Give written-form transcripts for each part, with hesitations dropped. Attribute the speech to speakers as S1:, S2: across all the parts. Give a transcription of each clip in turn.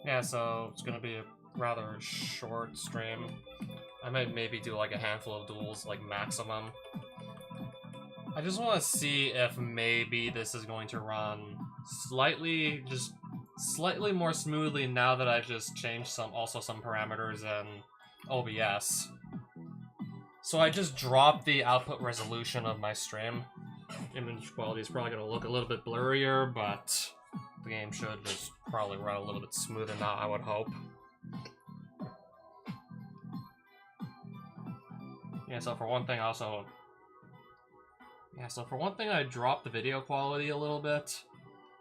S1: Yeah, so it's gonna be a rather short stream. I might maybe do like a handful of duels, like maximum. I just want to see if maybe this is going to run slightly more smoothly now that I've just changed some parameters in OBS. So I just dropped the output resolution of my stream. Image quality is probably going to look a little bit blurrier, but the game should just probably run a little bit smoother now, I would hope. Yeah, so for one thing, I dropped the video quality a little bit.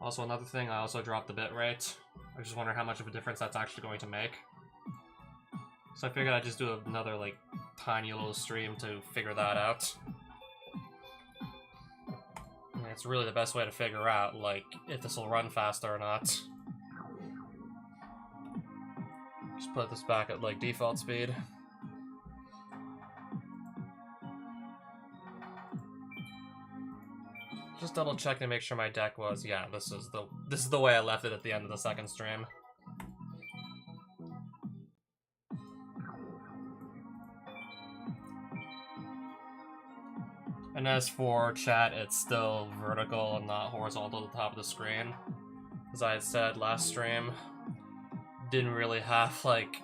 S1: Also, another thing, I also dropped the bitrate. I just wonder how much of a difference that's actually going to make. So I figured I'd just do another, like, tiny little stream to figure that out. And it's really the best way to figure out, like, if this will run faster or not. Just put this back at, like, default speed. Just double check to make sure my deck was, yeah, this is the way I left it at the end of the second stream. And as for chat, it's still vertical and not horizontal at the top of the screen. As I had said last stream, didn't really have, like,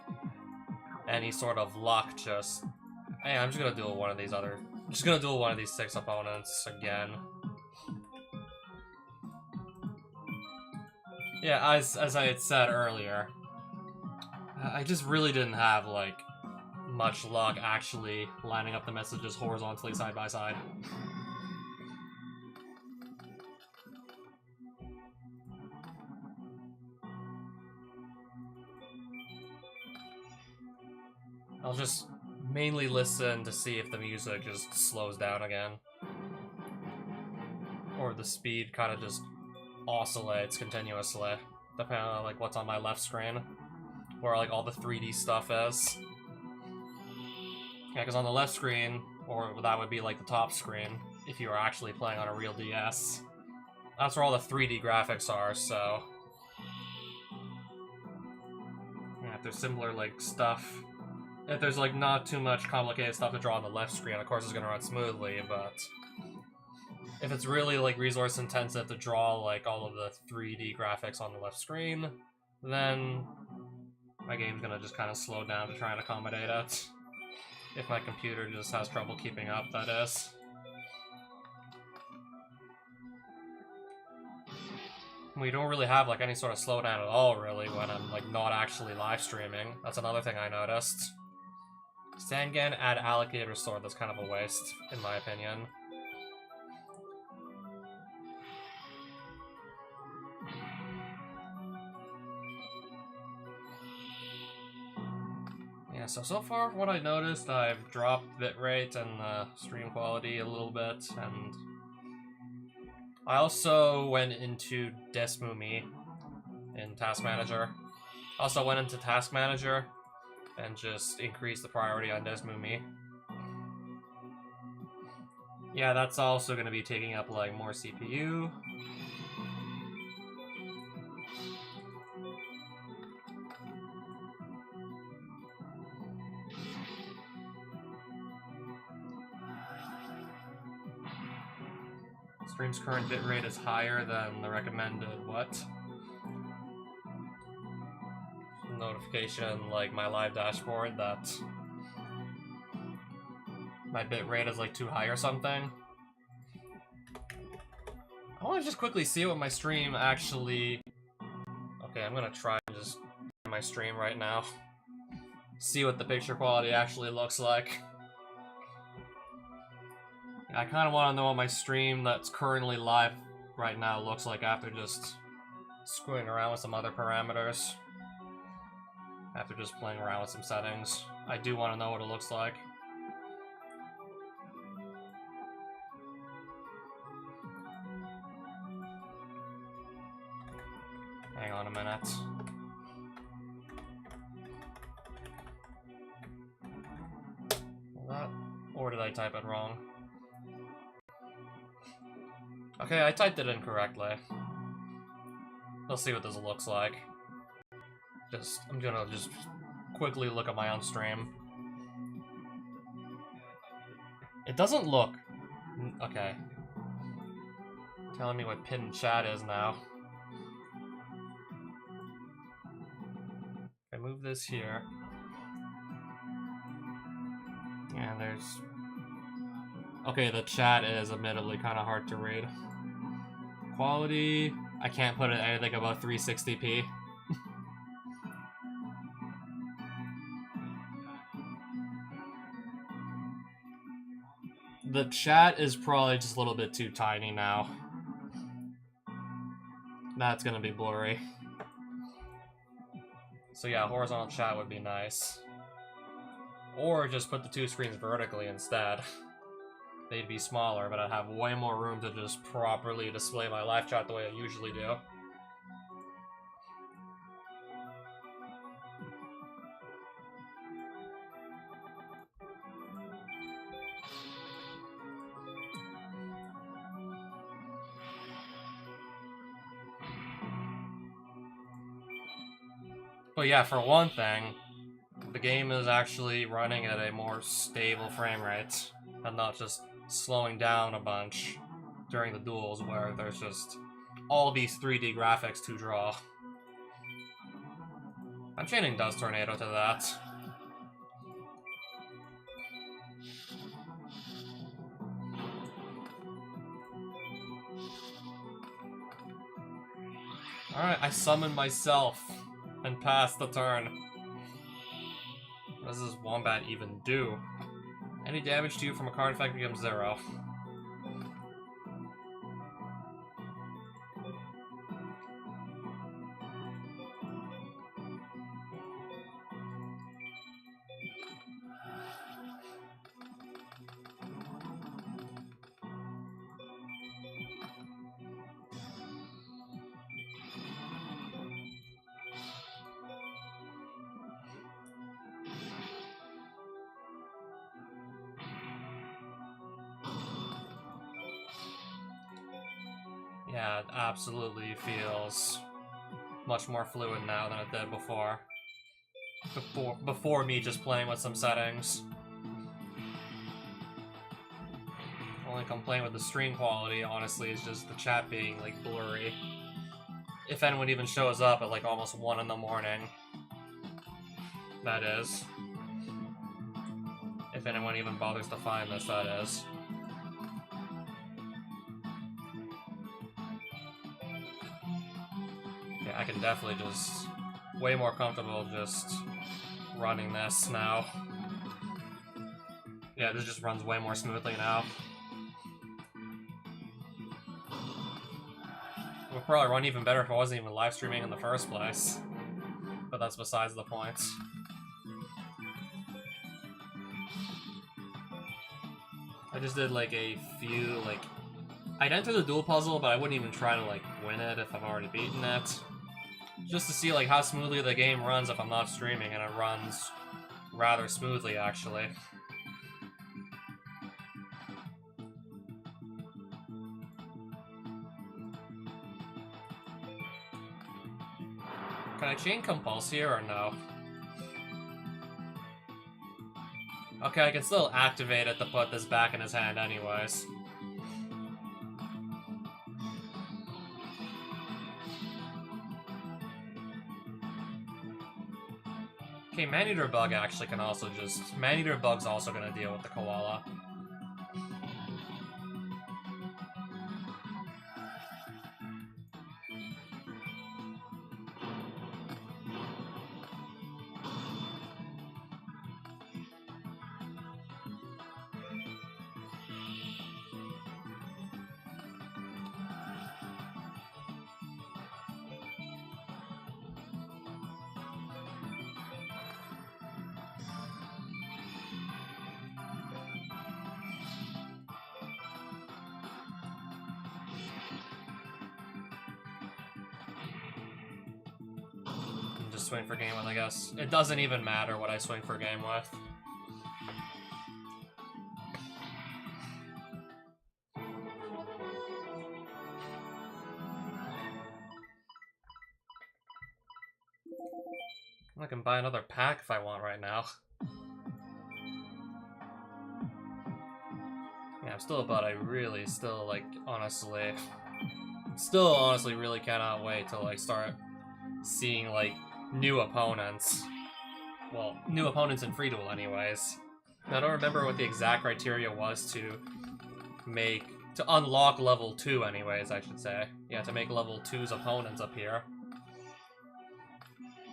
S1: any sort of luck, just... Hey, I'm just gonna duel one of these 6 opponents again. Yeah, as I had said earlier, I just really didn't have, like, much luck actually lining up the messages horizontally side by side. I'll just mainly listen to see if the music just slows down again. Or the speed kind of just oscillates continuously, depending on, like, what's on my left screen. Where, like, all the 3D stuff is. Yeah, because on the left screen, or that would be, like, the top screen, if you were actually playing on a real DS. That's where all the 3D graphics are, so... Yeah, if there's similar, like, stuff... If there's, like, not too much complicated stuff to draw on the left screen, of course it's gonna run smoothly, but... If it's really, like, resource intensive to draw, like, all of the 3D graphics on the left screen, then my game's gonna just kind of slow down to try and accommodate it. If my computer just has trouble keeping up, that is. We don't really have, like, any sort of slowdown at all, really, when I'm, like, not actually live streaming. That's another thing I noticed. Sangan add alligator sword, that's kind of a waste, in my opinion. Yeah, so far, what I noticed, I've dropped bitrate and stream quality a little bit, and I also went into Desmumi in Task Manager. Also went into Task Manager and just increased the priority on Desmumi. Yeah, that's also going to be taking up, like, more CPU. Stream's current bitrate is higher than the recommended what? Notification, like, my live dashboard that my bitrate is, like, too high or something. I want to just quickly see what my stream actually... Okay, I'm gonna try and just my stream right now. See what the picture quality actually looks like. I kind of want to know what my stream that's currently live right now looks like after just screwing around with some other parameters. After just playing around with some settings. I do want to know what it looks like. Hang on a minute. Or did I type it wrong? Okay, I typed it incorrectly. Let's see what this looks like. I'm gonna just quickly look at my own stream. It doesn't look... Okay. Telling me what pinned chat is now. I move this here. And there's... Okay, the chat is admittedly kind of hard to read. Quality... I can't put it anything above 360p. The chat is probably just a little bit too tiny now. That's gonna be blurry. So yeah, horizontal chat would be nice. Or just put the two screens vertically instead. They'd be smaller, but I'd have way more room to just properly display my live chat the way I usually do. But yeah, for one thing, the game is actually running at a more stable frame rate, and not just slowing down a bunch during the duels where there's just all these 3D graphics to draw. I'm chaining Dust Tornado to that. Alright, I summoned myself and passed the turn. What does this Wombat even do? Any damage to you from a card effect becomes 0. Yeah, it absolutely feels much more fluid now than it did before. Before me just playing with some settings. Only complaint with the stream quality, honestly, is just the chat being, like, blurry. If anyone even shows up at, like, almost 1 in the morning. That is. If anyone even bothers to find this, that is. Yeah, I can definitely just... way more comfortable just running this now. Yeah, this just runs way more smoothly now. It would probably run even better if I wasn't even live streaming in the first place. But that's besides the point. I just did like a few, like... I'd enter the duel puzzle, but I wouldn't even try to like win it if I've already beaten it. Just to see like how smoothly the game runs if I'm not streaming, and it runs rather smoothly actually. Can I chain Compulse here or no? Okay, I can still activate it to put this back in his hand anyways. Okay, Maneater Bug actually can also just... Maneater Bug's also gonna deal with the Koala. Swing for game with, I guess. It doesn't even matter what I swing for game with. buy another pack if I want right now. Yeah, I'm still, but I really still, like, honestly really cannot wait to, like, start seeing, like, new opponents. Well, new opponents in Free Duel anyways. I don't remember what the exact criteria was to unlock level 2 anyways, I should say. Yeah, to make level 2's opponents appear.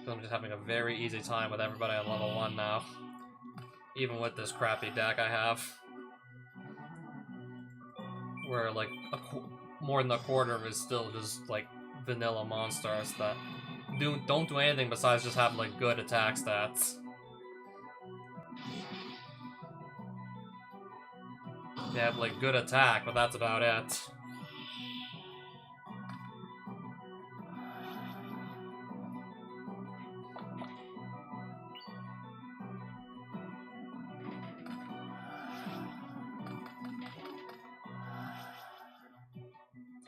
S1: So I'm just having a very easy time with everybody on level 1 now. Even with this crappy deck I have. Where, like, more than a quarter of it is still just, like, vanilla monsters that don't do anything besides just have, like, good attack stats. They have, like, good attack, but that's about it.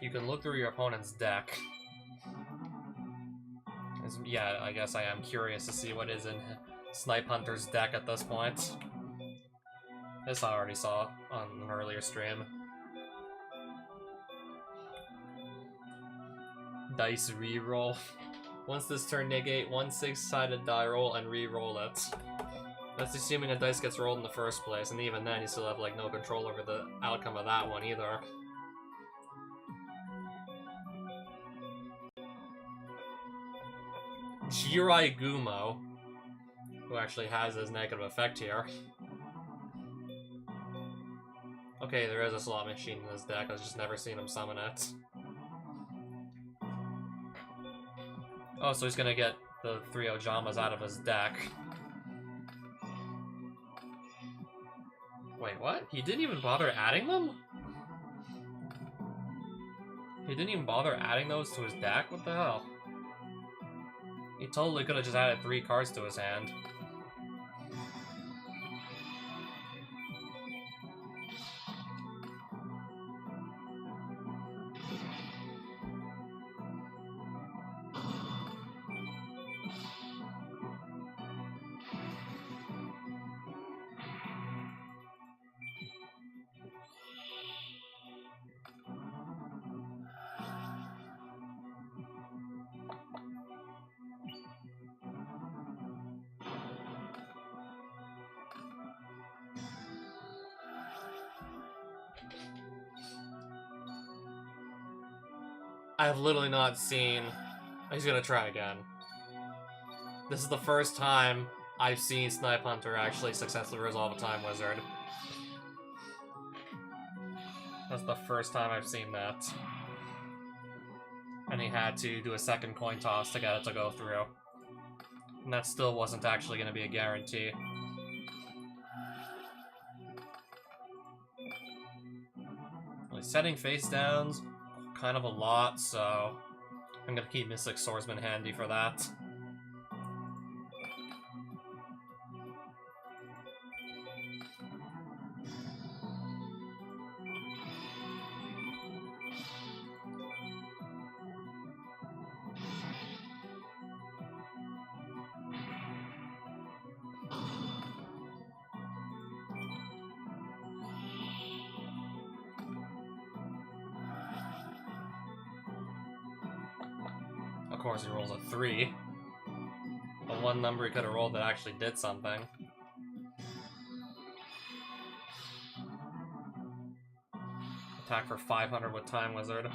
S1: You can look through your opponent's deck. Yeah, I guess I am curious to see what is in Snipe Hunter's deck at this point. This I already saw on an earlier stream. Dice reroll. Once this turn, negate one 6-sided die roll and re-roll it. That's assuming a dice gets rolled in the first place, and even then you still have, like, no control over the outcome of that one either. Yugioh, who actually has his negative effect here. Okay, there is a slot machine in this deck, I've just never seen him summon it. Oh, so he's gonna get the 3 Ojamas out of his deck. Wait, what? He didn't even bother adding them? He didn't even bother adding those to his deck? What the hell? He totally could have just added 3 cards to his hand. I've literally not seen... He's gonna try again. This is the first time I've seen Snipe Hunter actually successfully resolve a Time Wizard. That's the first time I've seen that. And he had to do a second coin toss to get it to go through. And that still wasn't actually gonna be a guarantee. Well, he's setting face downs kind of a lot, so I'm gonna keep Mystic Swordsman handy for that. Of course, he rolls a 3. The one number he could have rolled that actually did something. Attack for 500 with Time Wizard.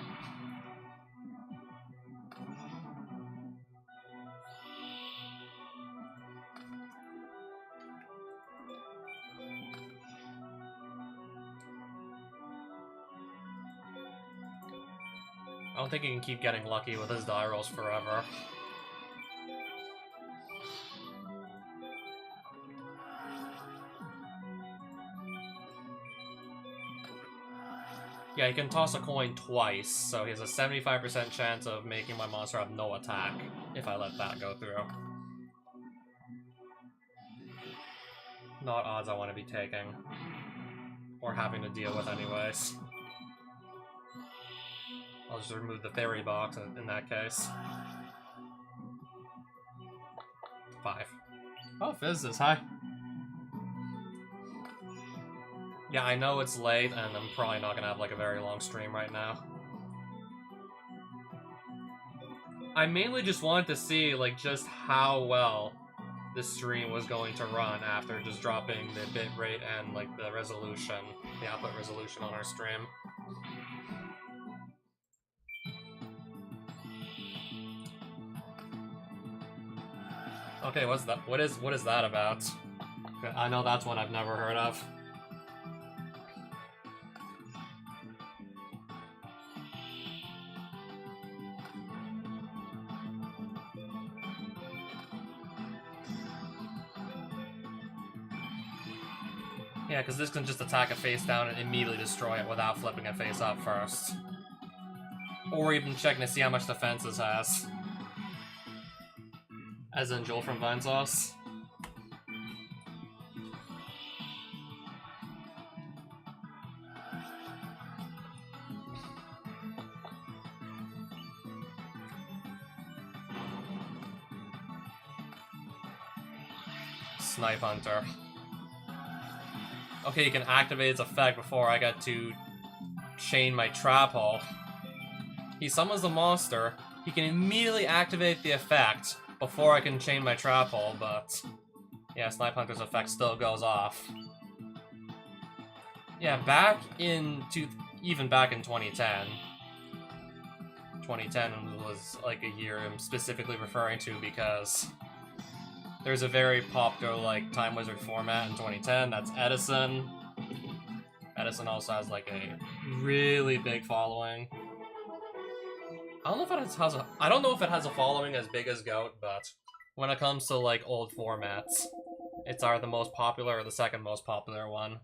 S1: I don't think he can keep getting lucky with his die rolls forever. Yeah, he can toss a coin twice, so he has a 75% chance of making my monster have no attack if I let that go through. Not odds I want to be taking. Or having to deal with anyways. I'll just remove the fairy box in that case. 5. Oh, Fizz, hi. Yeah, I know it's late, and I'm probably not gonna have like a very long stream right now. I mainly just wanted to see like just how well this stream was going to run after just dropping the bitrate and like the resolution, the output resolution on our stream. Okay, what's that? What is that about? I know that's one I've never heard of. Yeah, because this can just attack a face down and immediately destroy it without flipping a face up first. Or even checking to see how much defense this has. As in Joel from Vinesauce. Snipe Hunter. Okay, you can activate its effect before I get to chain my trap hole. He summons the monster. He can immediately activate the effect before I can chain my trap hole, but yeah, Snipe Hunter's effect still goes off. Yeah, even back in 2010. 2010 was like a year I'm specifically referring to because there's a very popular like Time Wizard format in 2010. That's Edison. Edison also has like a really big following. I don't know if it has a following as big as Goat, but when it comes to like old formats, it's either the most popular or the second most popular one.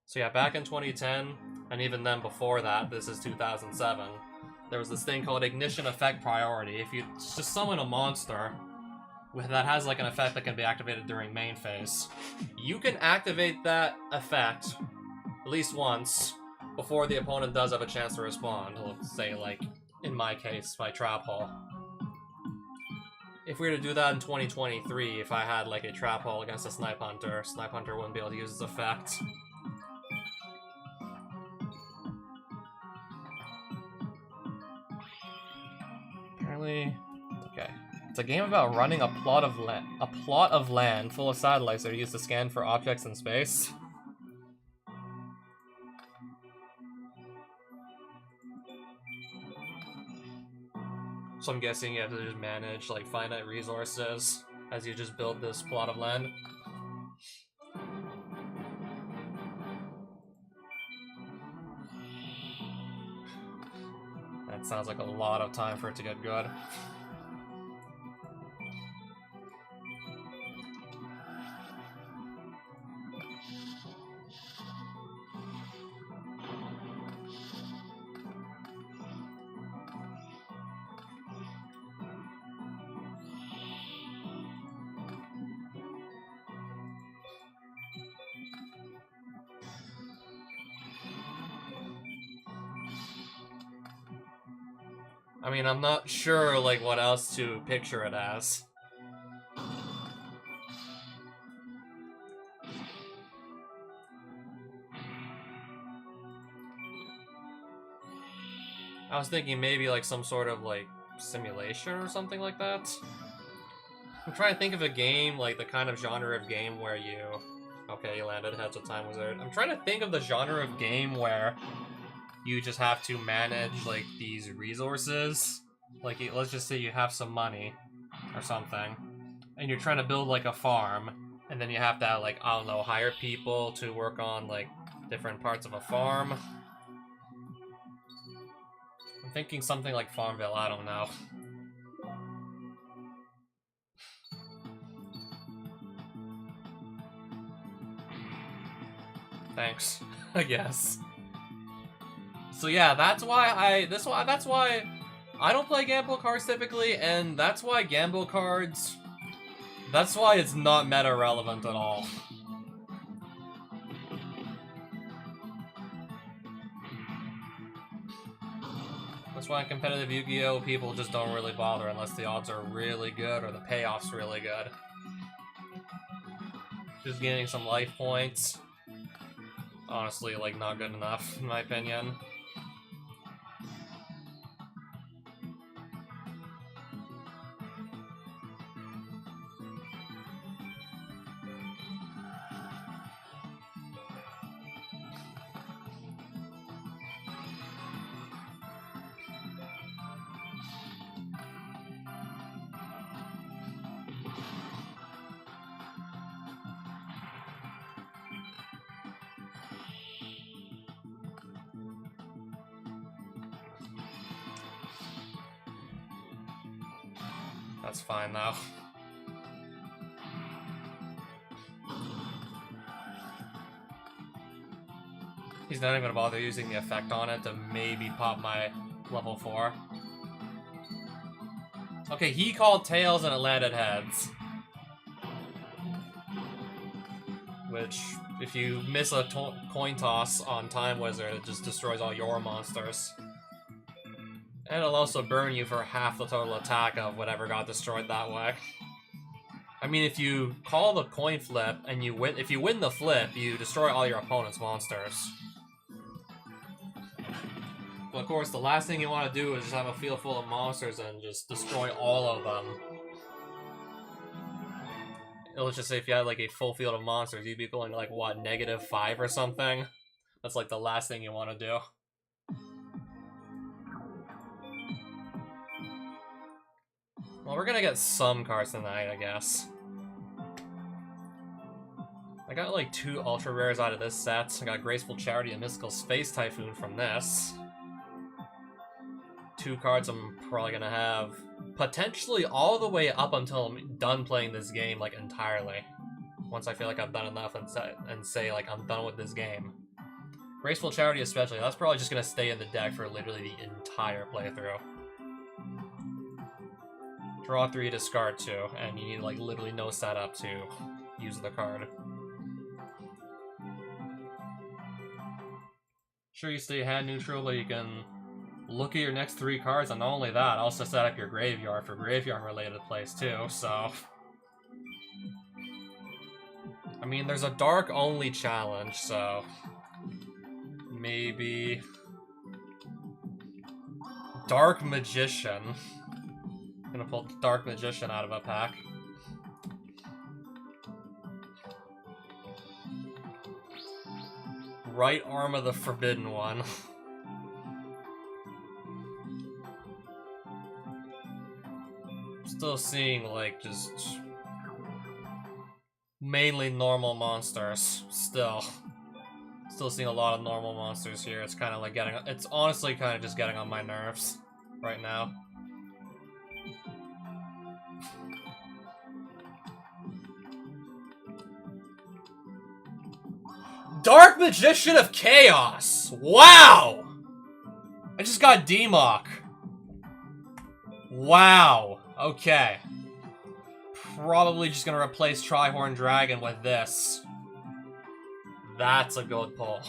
S1: So yeah, back in 2010, and even then before that, this is 2007, there was this thing called Ignition Effect Priority. If you just summon a monster that has like an effect that can be activated during main phase, you can activate that effect at least once before the opponent does have a chance to respond. Let's say like, in my case, my trap hole. If we were to do that in 2023, if I had like a trap hole against a Snipe Hunter wouldn't be able to use its effect. Apparently, okay. It's a game about running a plot of land full of satellites that are used to scan for objects in space. So I'm guessing you have to just manage like finite resources as you just build this plot of land. That sounds like a lot of time for it to get good. I mean, I'm not sure like what else to picture it as. I was thinking maybe like some sort of like simulation or something like that. I'm trying to think of a game, like the kind of genre of game where you... Okay, you landed heads of Time Wizard. I'm trying to think of the genre of game where you just have to manage like these resources. Like, let's just say you have some money or something, and you're trying to build like a farm, and then you have to like, I don't know, hire people to work on like different parts of a farm. I'm thinking something like Farmville, I don't know. Thanks, I guess. So yeah, that's why I don't play gamble cards typically, and that's why gamble cards, that's why it's not meta relevant at all. That's why in competitive Yu-Gi-Oh! People just don't really bother unless the odds are really good or the payoff's really good. Just gaining some life points. Honestly, like, not good enough, in my opinion. That's fine, though. He's not even gonna bother using the effect on it to maybe pop my level 4. Okay, he called tails and it landed heads. Which, if you miss a coin toss on Time Wizard, it just destroys all your monsters. And it'll also burn you for half the total attack of whatever got destroyed that way. I mean, if you call the coin flip and you win, if you win the flip, you destroy all your opponent's monsters. But of course, the last thing you want to do is just have a field full of monsters and just destroy all of them. Let's just say if you had like a full field of monsters, you'd be going to like, what, -5 or something? That's like the last thing you want to do. Well, we're gonna get some cards tonight, I guess. I got like 2 ultra rares out of this set. I got Graceful Charity and Mystical Space Typhoon from this. 2 cards I'm probably gonna have potentially all the way up until I'm done playing this game, like, entirely. Once I feel like I've done enough and say, like, I'm done with this game. Graceful Charity especially, that's probably just gonna stay in the deck for literally the entire playthrough. Draw 3, discard 2, and you need, like, literally no setup to use the card. Sure, you stay hand neutral, but you can look at your next 3 cards, and not only that, also set up your graveyard for graveyard-related plays, too, so... I mean, there's a dark-only challenge, so... maybe... Dark Magician. I'm gonna pull Dark Magician out of a pack. Right Arm of the Forbidden One. Still seeing, like, just... mainly normal monsters, still. Still seeing a lot of normal monsters here. It's kind of like getting... it's honestly kind of just getting on my nerves right now. Dark Magician of Chaos! Wow! I just got D-Mock. Wow. Okay. Probably just gonna replace Trihorn Dragon with this. That's a good pull.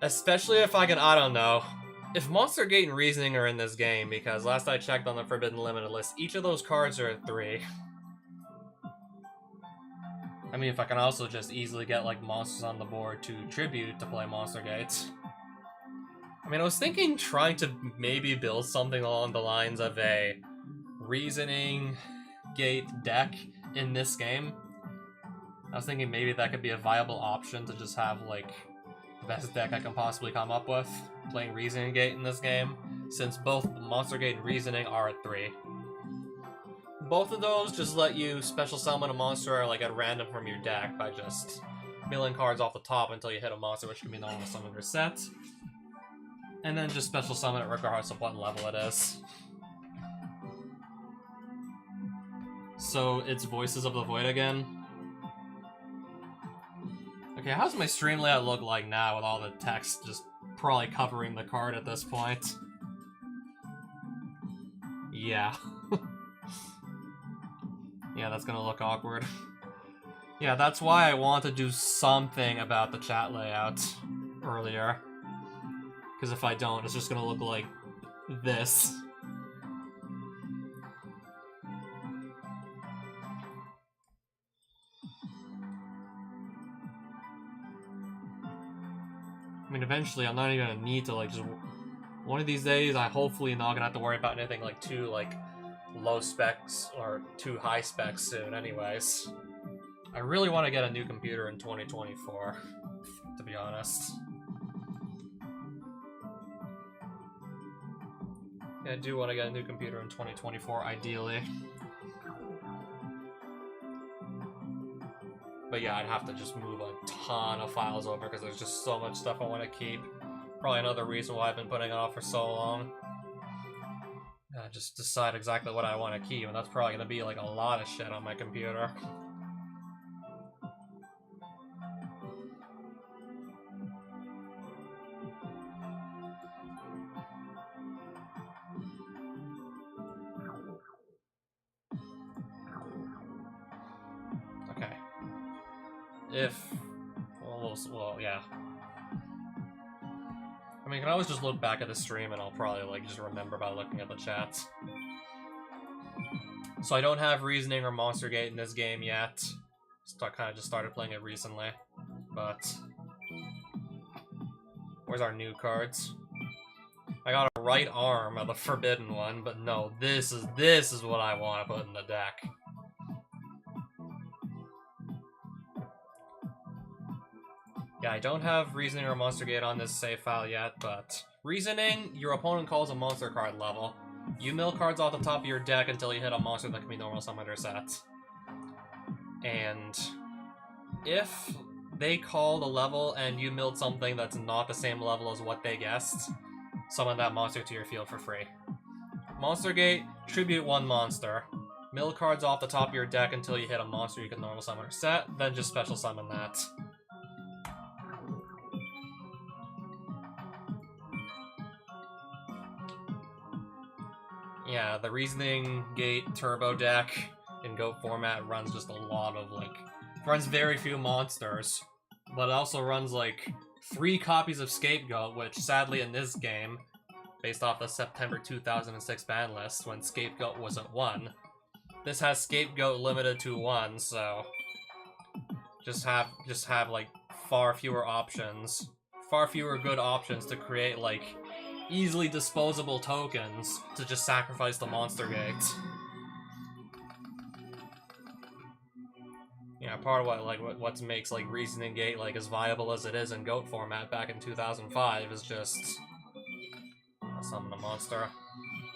S1: Especially if I can, I don't know. If Monster Gate and Reasoning are in this game, because last I checked on the Forbidden Limited list, each of those cards are at 3. I mean, if I can also just easily get, like, monsters on the board to tribute to play Monster Gates. I mean, I was thinking trying to maybe build something along the lines of a Reasoning Gate deck in this game. I was thinking maybe that could be a viable option to just have, like, the best deck I can possibly come up with, playing Reasoning Gate in this game, since both Monster Gate and Reasoning are at 3. Both of those just let you special summon a monster, like, at random from your deck by just milling cards off the top until you hit a monster, which can be normal summon or set. And then just special summon it regardless of what level it is. So, it's Voices of the Void again. Okay, how's my stream layout look like now with all the text just probably covering the card at this point? Yeah. Yeah, that's gonna look awkward. Yeah, that's why I want to do something about the chat layout earlier. Because if I don't, it's just gonna look like this. mean, eventually I'm not even gonna need to, like, just... One of these days, I'm hopefully not gonna have to worry about anything, like, too, like, low specs or too high specs soon anyways. I really want to get a new computer in 2024, to be honest. Yeah, I do want to get a new computer in 2024, ideally. But yeah, I'd have to just move a ton of files over because there's just so much stuff I want to keep. Probably another reason why I've been putting it off for so long. Just decide exactly what I want to keep, and that's probably going to be like a lot of shit on my computer. Okay. Well, yeah. I mean, I can always just look back at the stream and I'll probably, like, just remember by looking at the chats. So I don't have Reasoning or Monster Gate in this game yet. I kind of just started playing it recently. But... Where's our new cards? I got a right arm of the forbidden one, but no, this is what I want to put in the deck. Yeah, I don't have Reasoning or Monster Gate on this save file yet, but... Reasoning, your opponent calls a monster card level. You mill cards off the top of your deck until you hit a monster that can be normal summoned or set. And... if they call the level and you milled something that's not the same level as what they guessed, summon that monster to your field for free. Monster Gate, tribute one monster. Mill cards off the top of your deck until you hit a monster you can normal summon or set, then just special summon that. Yeah, the Reasoning Gate Turbo deck in GOAT format runs just a lot of, like... runs very few monsters, but it also runs, like, 3 copies of Scapegoat, which, sadly, in this game, based off the September 2006 ban list, when Scapegoat was at 1, this has Scapegoat limited to 1, so... Just have, like, far fewer options. Far fewer good options to create, like... easily disposable tokens to just sacrifice the Monster Gate. Yeah, part of what makes like Reasoning Gate like as viable as it is in GOAT format back in 2005 is just summon a monster.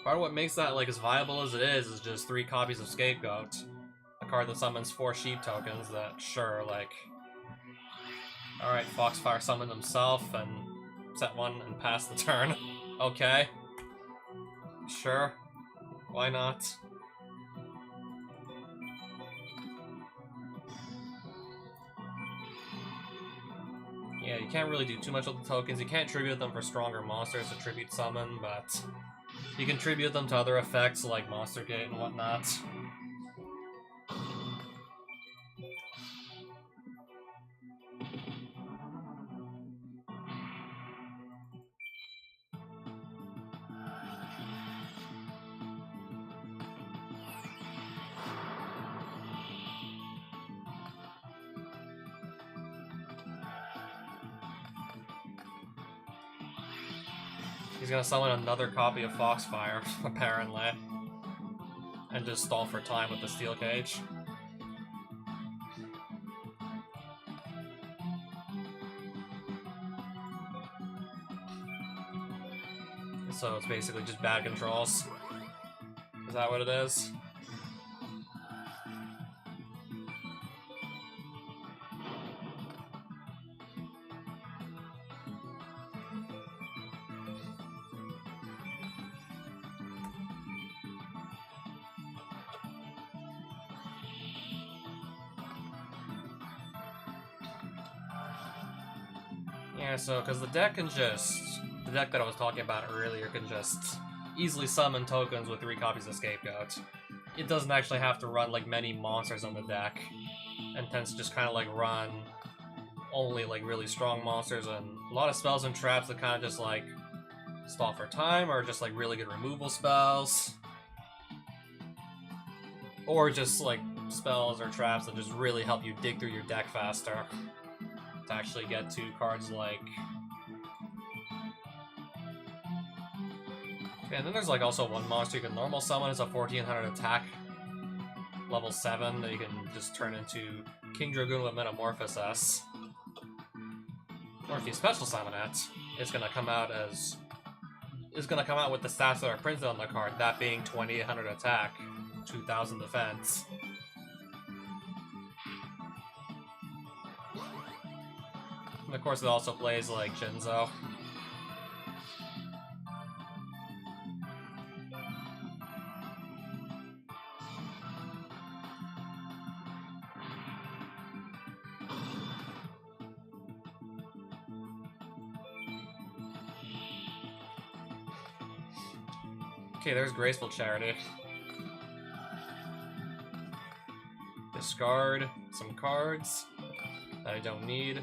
S1: Part of what makes that like as viable as it is just 3 copies of Scapegoat, a card that summons 4 sheep tokens. That sure, like, all right, Foxfire summoned himself and set 1 and pass the turn. Okay. Sure. Why not? Yeah, you can't really do too much with the tokens. You can't tribute them for stronger monsters to tribute summon, but you can tribute them to other effects like Monster Gate and whatnot. He's gonna summon another copy of Foxfire, apparently. And just stall for time with the Steel Cage. So it's basically just bad controls. Is that what it is? Yeah, so, because the deck can just... The deck that I was talking about earlier can just easily summon tokens with 3 copies of Scapegoat. It doesn't actually have to run, like, many monsters on the deck, and tends to just kind of, like, run only, like, really strong monsters, and a lot of spells and traps that kind of just, like, stall for time, or just, like, really good removal spells. Or just, like, spells or traps that just really help you dig through your deck faster. To actually get to cards like Okay, and then there's like also one monster you can normal summon. It's a 1400 attack, level 7, that you can just turn into King Dragoon with Metamorphosis. Or if you special summon it, it's gonna come out as... It's gonna come out with the stats that are printed on the card, that being 2800 attack, 2000 defense. And of course it also plays like Jinzo. Okay, there's Graceful Charity. Discard some cards that I don't need.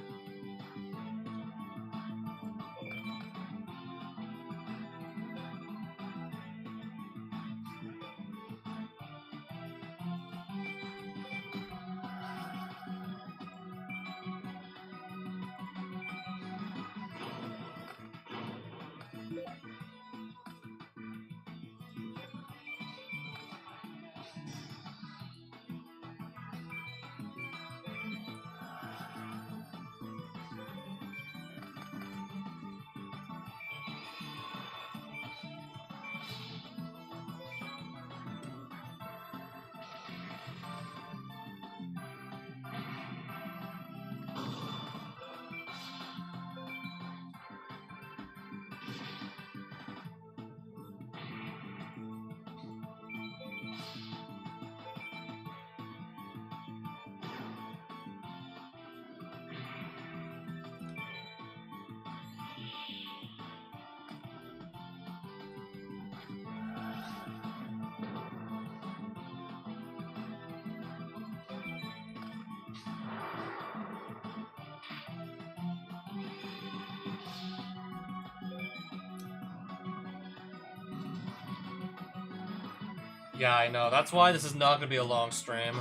S1: Yeah, I know. That's why this is not going to be a long stream.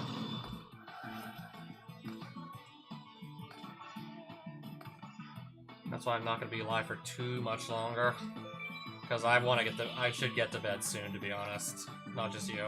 S1: That's why I'm not going to be live for too much longer. Because I want to get to... I should get to bed soon, to be honest. Not just you.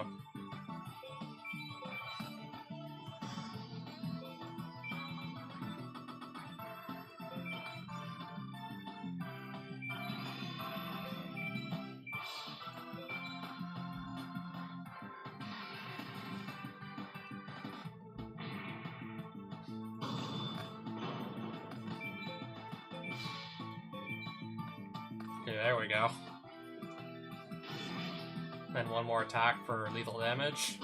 S1: Okay, there we go. Then one more attack for lethal damage.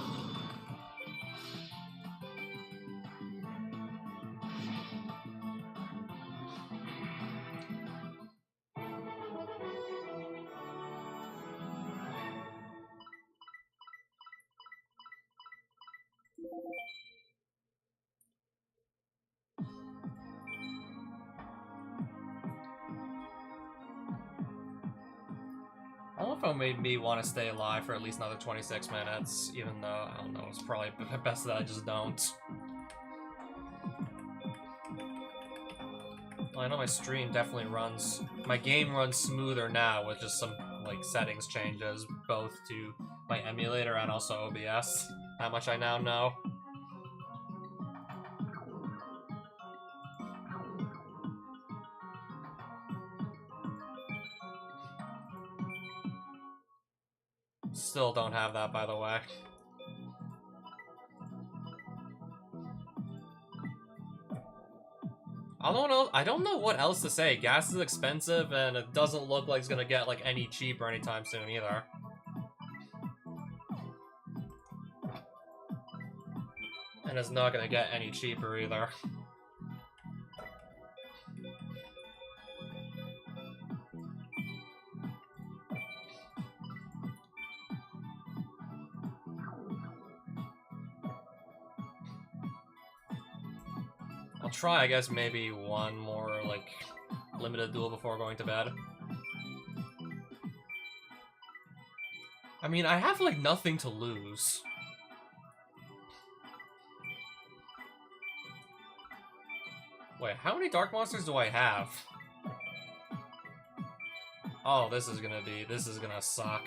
S1: I don't know if it made me want to stay alive for at least another 26 minutes, even though, I don't know, it's probably best that I just don't. Well, I know my stream definitely runs... My game runs smoother now with just some, like, settings changes, both to my emulator and also OBS. How much I now know. Still don't have that, by the way. I don't know what else to say. Gas is expensive, and it doesn't look like it's gonna get, like, any cheaper anytime soon, either. And it's not gonna get any cheaper, either. I'll try, I guess, maybe one more, like, limited duel before going to bed. I mean, I have, like, nothing to lose. Wait, how many Dark Monsters do I have? Oh, this is gonna suck.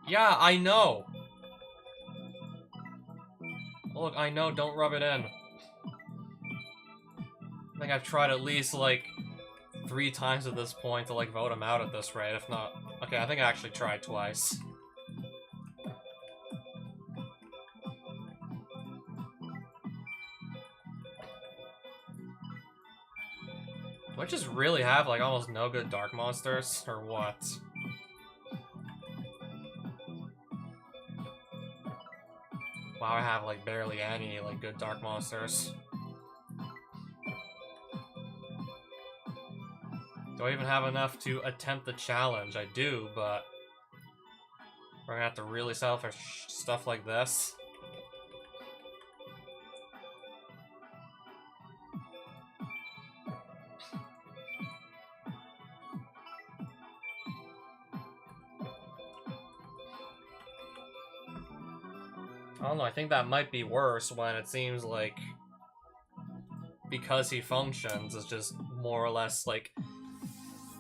S1: Yeah, I know! Look, I know, don't rub it in. I think I've tried at least, like, 3 times at this point to, like, vote him out at this rate, if not... Okay, I think I actually tried twice. Do I just really have, like, almost no good dark monsters? Or what? Wow, I have, like, barely any, like, good dark monsters. Do I even have enough to attempt the challenge? I do, but... we're gonna have to really sell for stuff like this. I don't know, I think that might be worse when it seems like... because he functions, it's just more or less, like...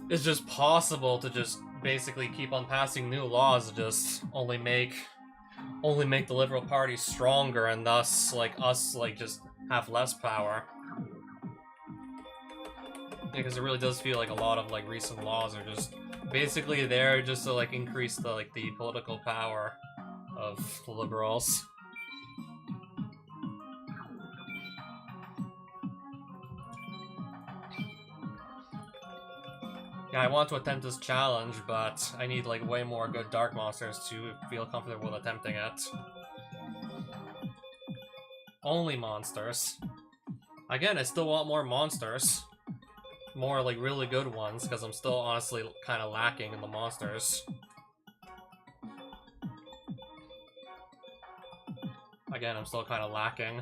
S1: it's just possible to just basically keep on passing new laws to just only make the Liberal Party stronger and thus, like, us, like, just have less power. Because it really does feel like a lot of, like, recent laws are just basically there just to, like, increase the, like, the political power of the liberals. Yeah, I want to attempt this challenge, but I need, like, way more good dark monsters to feel comfortable with attempting it. Only monsters. Again, I still want more monsters. More, like, really good ones, because I'm still honestly kind of lacking in the monsters. Again, I'm still kind of lacking.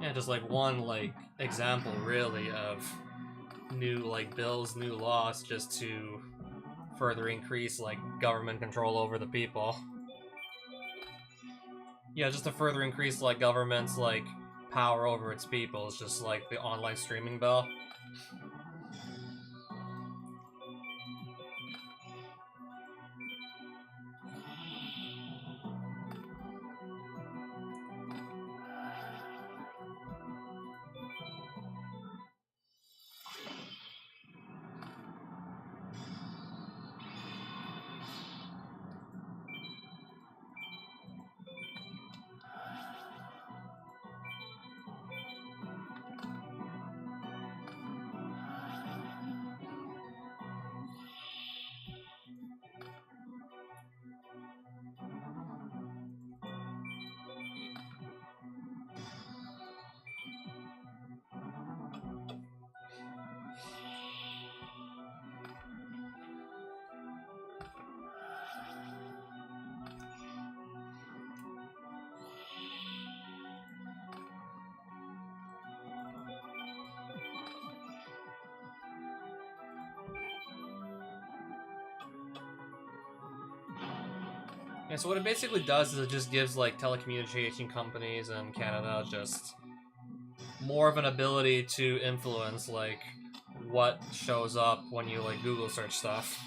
S1: Yeah, just, like, one, like, example, really, of new, like, bills, new laws, just to further increase, like, government control over the people. Yeah, just to further increase, like, government's, like, power over its people. It's just, like, the online streaming bill. Yeah, so what it basically does is it just gives, like, telecommunication companies in Canada just more of an ability to influence, like, what shows up when you, like, Google search stuff.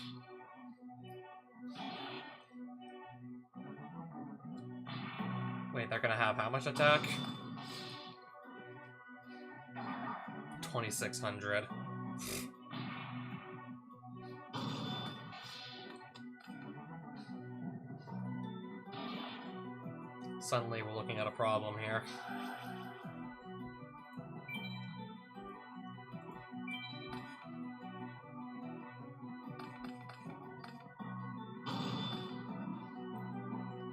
S1: Wait, they're gonna have how much attack? 2,600. Suddenly we're looking at a problem here.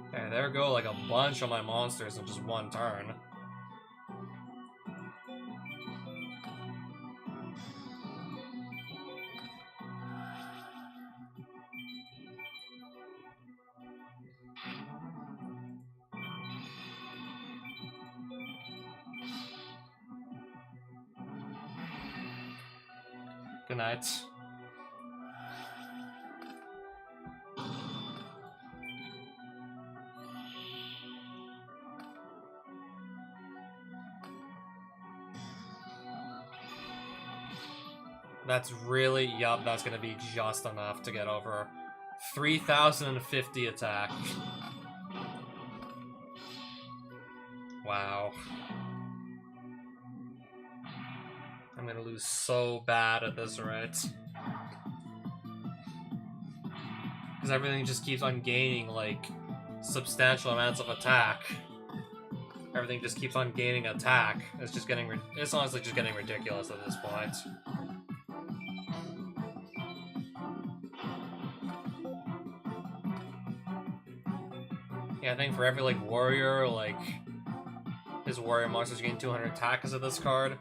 S1: Okay, there go, like, a bunch of my monsters in just one turn. Good night. That's really, yup, that's gonna be just enough to get over 3,050 attack. Wow. I'm gonna lose so bad at this rate. Because everything just keeps on gaining, like, substantial amounts of attack. Everything just keeps on gaining attack. It's just getting, it's honestly just getting ridiculous at this point. Yeah, I think for every, like, warrior, like, his warrior monsters gain 200 attack because of this card.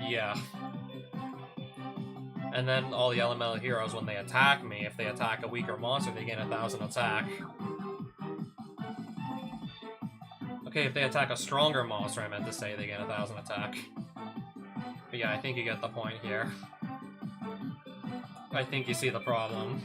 S1: Yeah. And then all the elemental heroes, when they attack me, if they attack a weaker monster, they gain 1,000 attack. Okay, if they attack a stronger monster, I meant to say, they gain 1,000 attack. But yeah, I think you get the point here. I think you see the problem.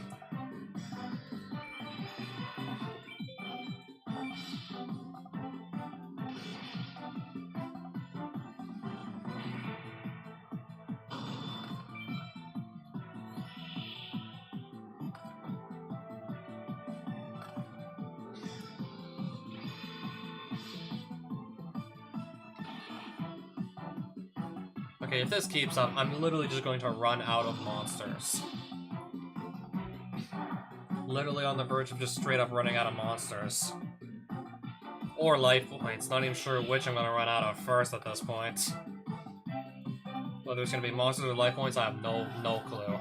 S1: Okay, if this keeps up, I'm literally just going to run out of monsters. Literally on the verge of just straight up running out of monsters. Or life points, not even sure which I'm going to run out of first at this point. Whether it's going to be monsters or life points, I have no clue.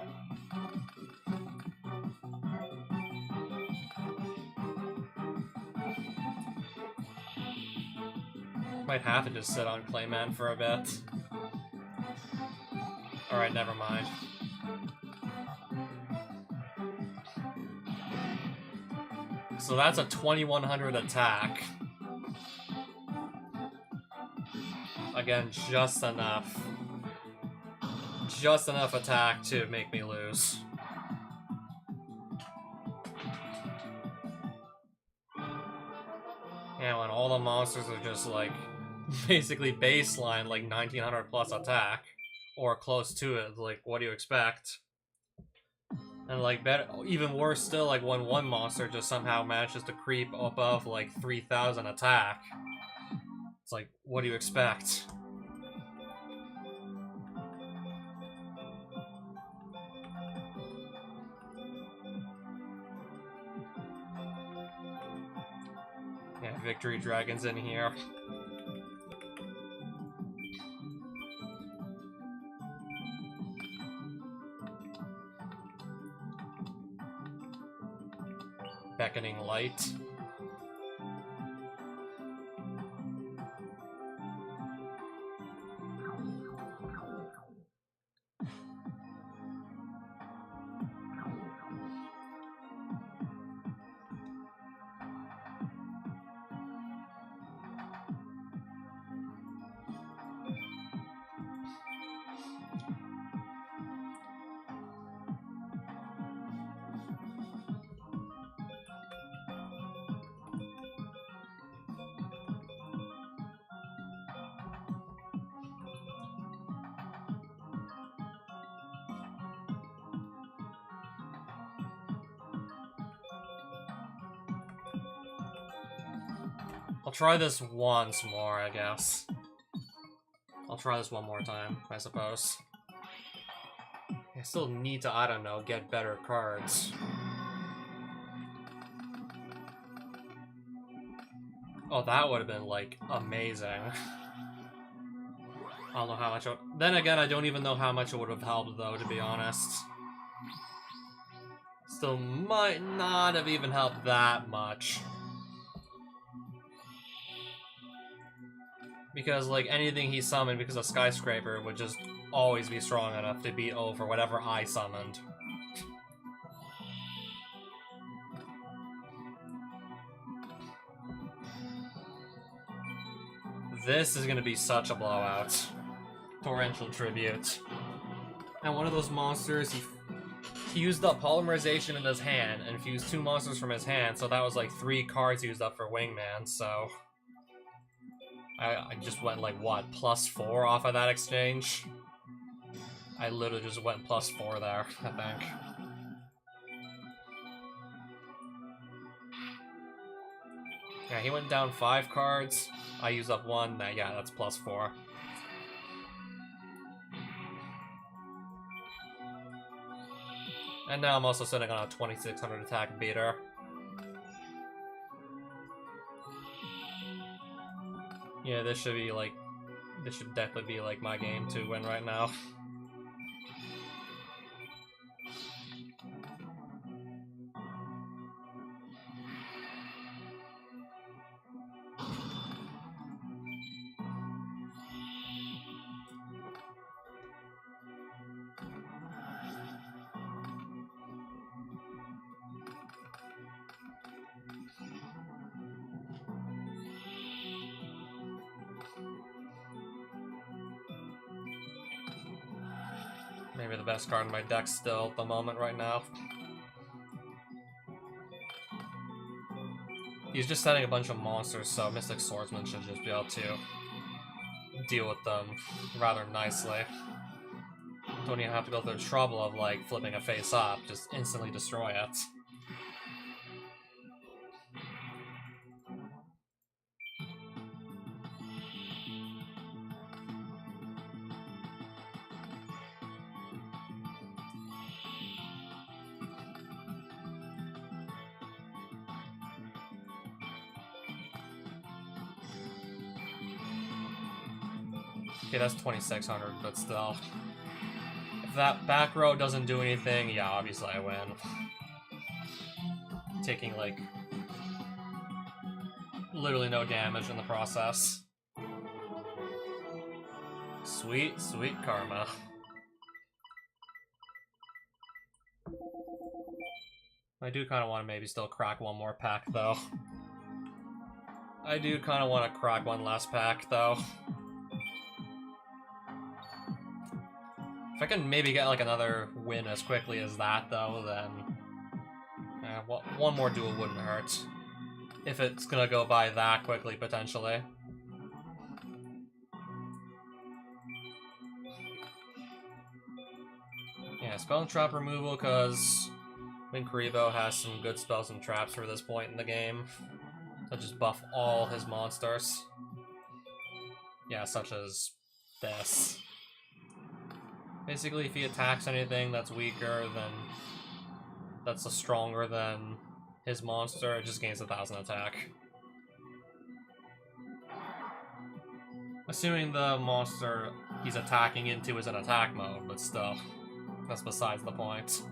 S1: Might have to just sit on Clayman for a bit. Alright, never mind. So that's a 2,100 attack. Again, just enough. Just enough attack to make me lose. Yeah, when all the monsters are just like basically baseline like 1,900 plus attack. Or close to it, like, what do you expect? And, like, better, even worse still, like, when one monster just somehow manages to creep above, like, 3,000 attack. It's like, what do you expect? Yeah, Victory Dragon's in here. Beckoning Light. I'll try this once more, I guess. I'll try this one more time, I suppose. I still need to, I don't know, get better cards. Oh, that would have been, like, amazing. I don't know how much it would... Then again, I don't even know how much it would have helped, though, to be honest. Still might not have even helped that much. Because, like, anything he summoned because of Skyscraper would just always be strong enough to beat over whatever I summoned. This is gonna be such a blowout. Torrential Tribute. And one of those monsters, he used up polymerization in his hand and fused 2 monsters from his hand, so that was like 3 cards used up for Wingman, so... I just went like, what, +4 off of that exchange? I literally just went +4 there, I think. Yeah, he went down 5 cards. I used up 1. Yeah, that's +4. And now I'm also sitting on a 2600 attack beater. Yeah, this should be like... This should definitely be like my game to win right now. Maybe the best card in my deck still at the moment right now. He's just setting a bunch of monsters, so Mystic Swordsman should just be able to deal with them rather nicely. Don't even have to go through the trouble of, like, flipping a face up, just instantly destroy it. Okay, that's 2600, but still. If that back row doesn't do anything, yeah, obviously I win. Taking, like, literally no damage in the process. Sweet, sweet karma. I do kind of want to maybe still crack one more pack, though. I do kind of want to crack one last pack, though. If I can maybe get, like, another win as quickly as that, though, then... well, one more duel wouldn't hurt. If it's gonna go by that quickly, potentially. Yeah, spell and trap removal, because Winkaribo has some good spells and traps for this point in the game. That just buff all his monsters. Yeah, such as this. Basically, if he attacks anything that's weaker, then that's stronger than his monster, it just gains 1000 attack. Assuming the monster he's attacking into is in attack mode, but still, that's besides the point.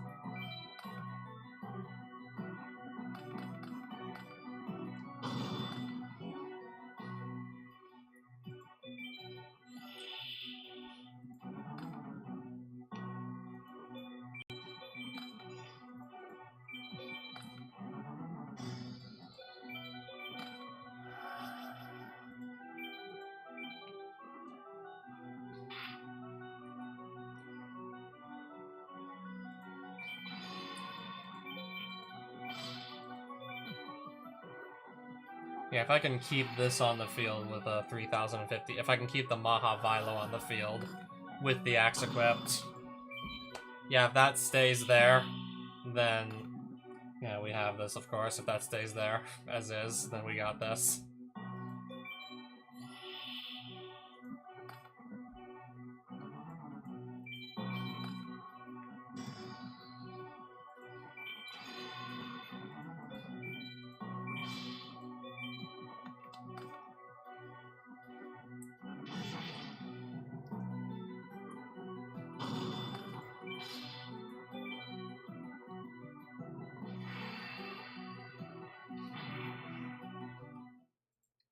S1: Yeah, if I can keep this on the field with a 3050, if I can keep the Maha Vilo on the field with the axe equipped, yeah, if that stays there, then, yeah, we have this, of course. If that stays there, as is, then we got this.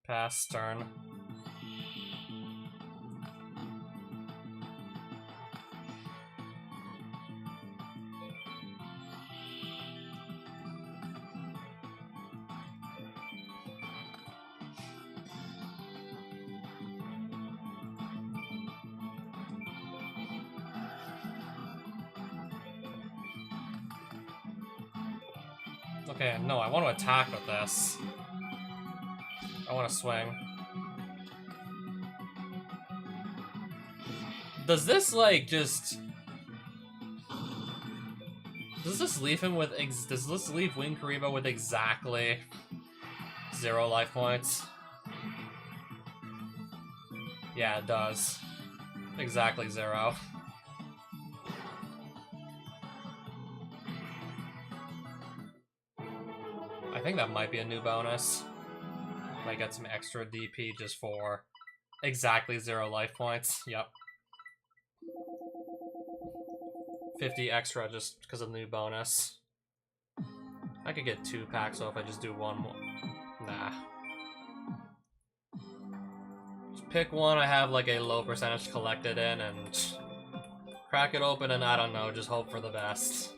S1: Pass turn. Okay, no, I want to attack with this. I want to swing. Does this, like, just... Does this leave him with does this leave Wing Karibo with exactly 0 life points? Yeah, it does. Exactly 0. I think that might be a new bonus. Might get some extra DP just for exactly 0 life points. Yep. 50 extra just because of the new bonus. I could get 2 packs off if I just do 1 more. Nah. Just pick one I have like a low percentage collected in and crack it open and I don't know, just hope for the best.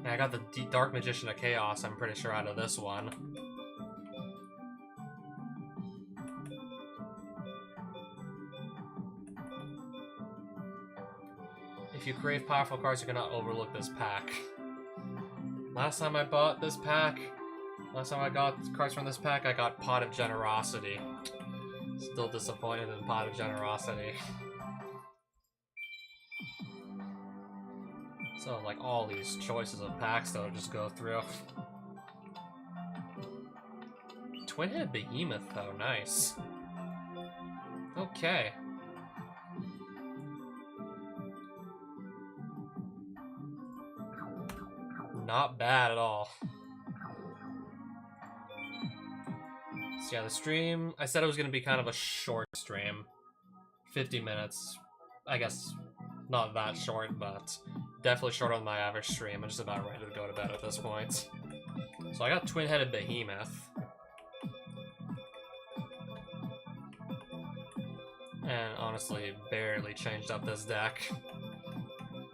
S1: I got the Dark Magician of Chaos, I'm pretty sure, out of this one. If you crave powerful cards, you cannot overlook this pack. Last time I bought this pack, last time I got cards from this pack, I got Pot of Generosity. Still disappointed in Pot of Generosity. So, like, all these choices of packs, though, just go through. Twin-headed Behemoth, though, nice. Okay. Not bad at all. So yeah, the stream, I said it was going to be kind of a short stream. 50 minutes. I guess not that short, but definitely shorter than my average stream. I'm just about ready to go to bed at this point. So I got Twin-headed Behemoth. And honestly, barely changed up this deck.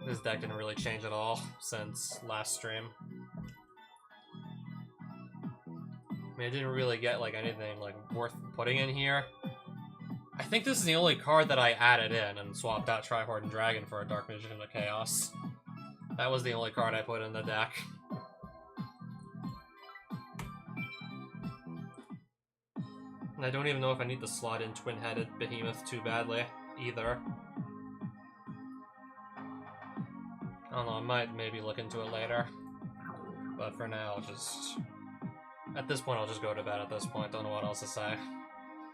S1: This deck didn't really change at all since last stream. I mean, I didn't really get like anything like worth putting in here. I think this is the only card that I added in and swapped out Trihorde and Dragon for a Dark Magician of Chaos. That was the only card I put in the deck. And I don't even know if I need to slot in Twin-headed Behemoth too badly, either. I don't know, I might maybe look into it later. But for now, I'll just... At this point, I'll just go to bed at this point, don't know what else to say.